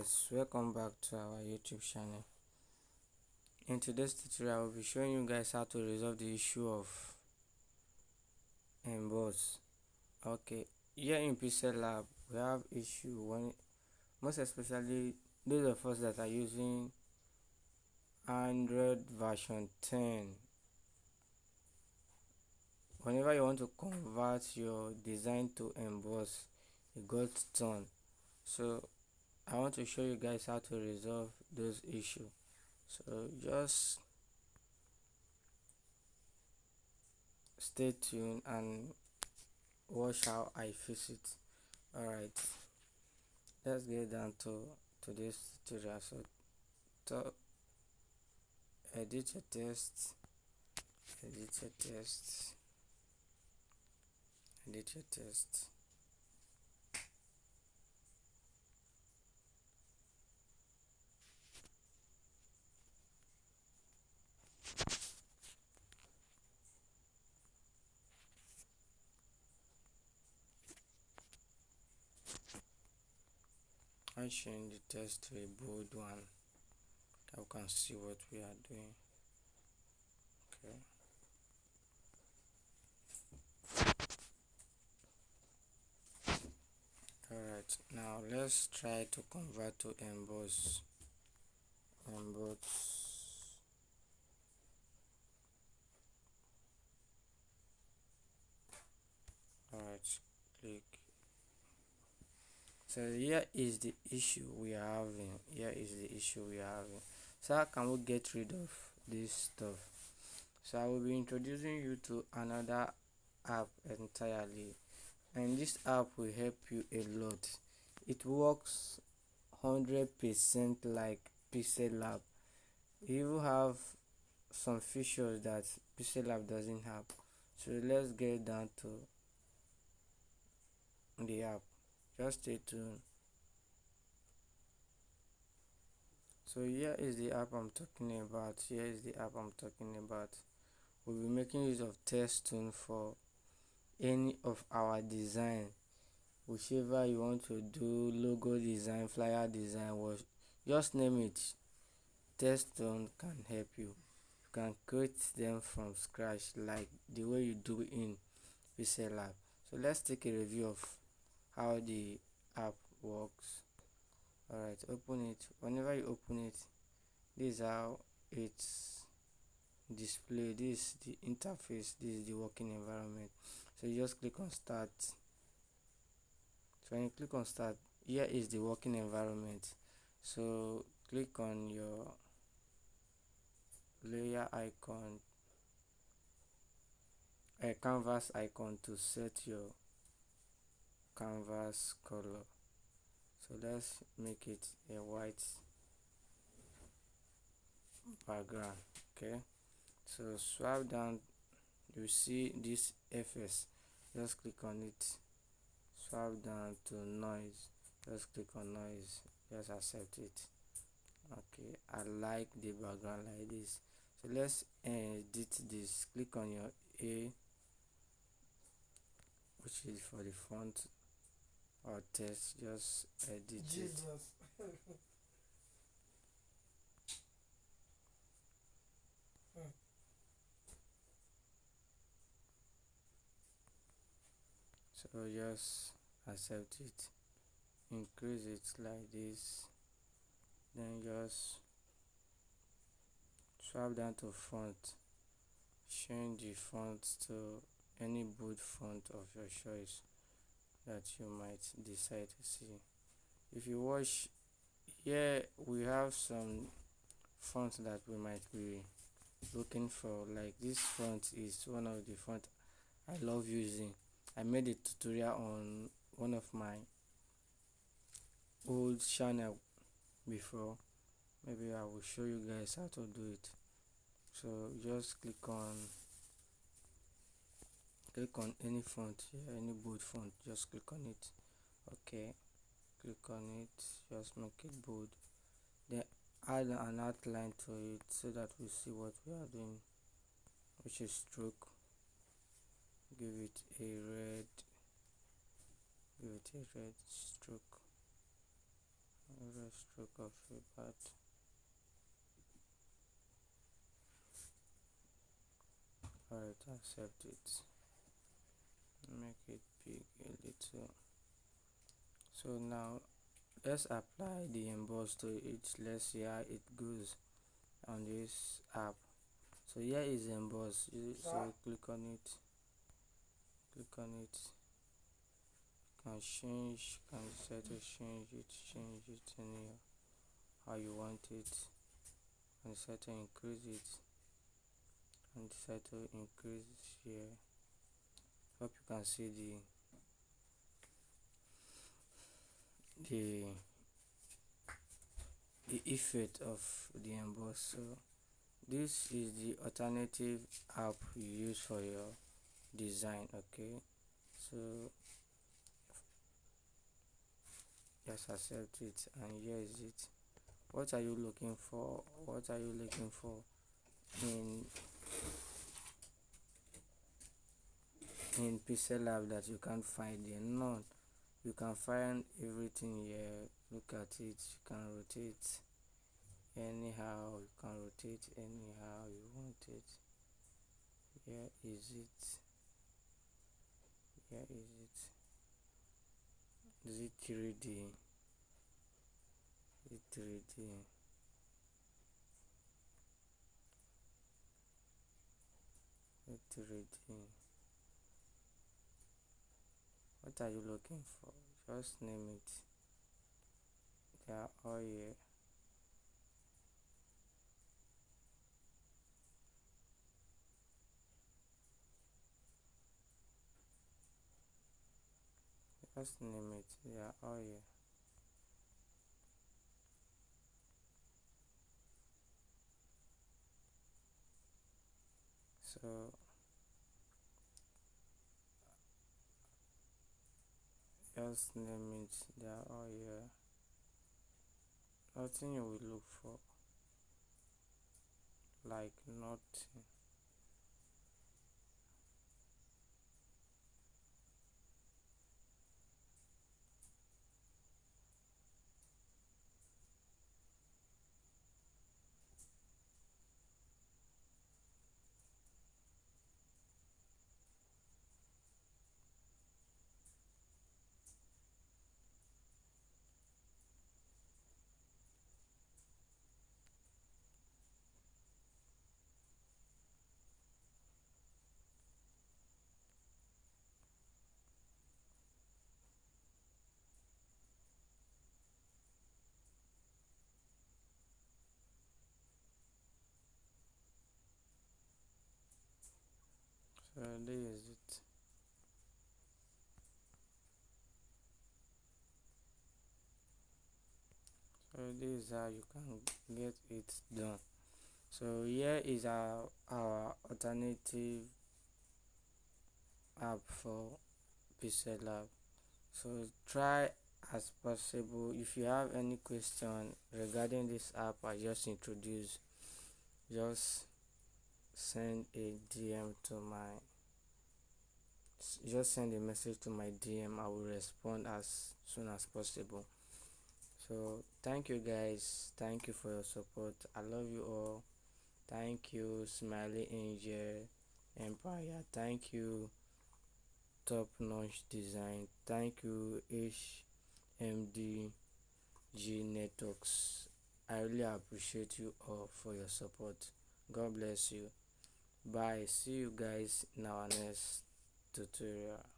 guys, welcome back to our YouTube channel. In today's tutorial, I will be showing you guys how to resolve the issue of emboss. Okay, here in Pixellab we have issue when, most especially those of us that are using Android version 10. Whenever you want to convert your design to emboss, it got done. So I want to show you guys how to resolve those issues. So just stay tuned and watch how I fix it. Alright, let's get down to today's tutorial. So to edit your text, edit your text, edit your text. I change the text to a bold one that we can see what we are doing. Okay. Alright, now let's try to convert to emboss. Alright, click. So here is the issue we are having. So how can we get rid of this stuff? So I will be introducing you to another app entirely, and this app will help you a lot. It works 100% like Pixellab. You will have some features that Pixellab doesn't have. So let's get down to the app. Just stay tuned. So here is the app I'm talking about. We'll be making use of text tone for any of our design, whichever you want to do, logo design, flyer design, just name it. Text tone can help you. You can create them from scratch like the way you do in Pixellab. So let's take a review of how the app works. Alright, open it. Whenever you open it, this is how it's displayed. This is the interface, this is the working environment. So you just click on start. So when you click on start, here is the working environment. So click on your layer icon, a canvas icon, to set your canvas color. So let's make it a white background. Okay, so swipe down, you see this FS, just click on it. Swipe down to noise, just click on noise, just accept it. Okay, I like the background like this. So let's edit this. Click on your A, which is for the font or text, just edit it. So just accept it, increase it like this, then just swipe down to font, change the font to any bold font of your choice that you might decide to see. If you watch here, we have some fonts that we might be looking for. Like this font is one of the font I love using. I made a tutorial on one of my old channel before. Maybe I will show you guys how to do it. So just click on any font here, any bold font, just click on it. Okay, click on it, just make it bold, then add an outline to it so that we see what we are doing, which is stroke. Give it a red stroke. stroke of a bat. Alright, accept it. Make it big a little. So now let's apply the emboss to it. Let's see how it goes on this app. So here is emboss. So click on it. You can change, you can decide to change it any how you want it, and decide to increase it, and decide to increase here. Hope you can see the effect of the emboss. So this is the alternative app you use for your design. Okay, so just accept it, and here is it. What are you looking for? What are you looking for in Pixellab that you can't find in none? You can find everything here. Look at it. You can rotate anyhow. You can rotate anyhow you want it. Here is it. Here is it. Is it 3D? Is it 3D? It's 3D. What are you looking for? Just name it. They are all here. Just name it. They are all here. So just name it. They are all here. Nothing you will look for. Like nothing. So this is it. So this is how you can get it done. So here is our alternative app for Pixellab. So try as possible. If you have any question regarding this app I just introduced, just send a DM to my just send a message to my DM. I will respond as soon as possible. So thank you guys, thank you for your support. I love you all. Thank you Smiley Angel Empire. Thank you Top Notch Design. Thank you HMDG Networks. I really appreciate you all for your support. God bless you. Bye. See you guys in our next tutorial.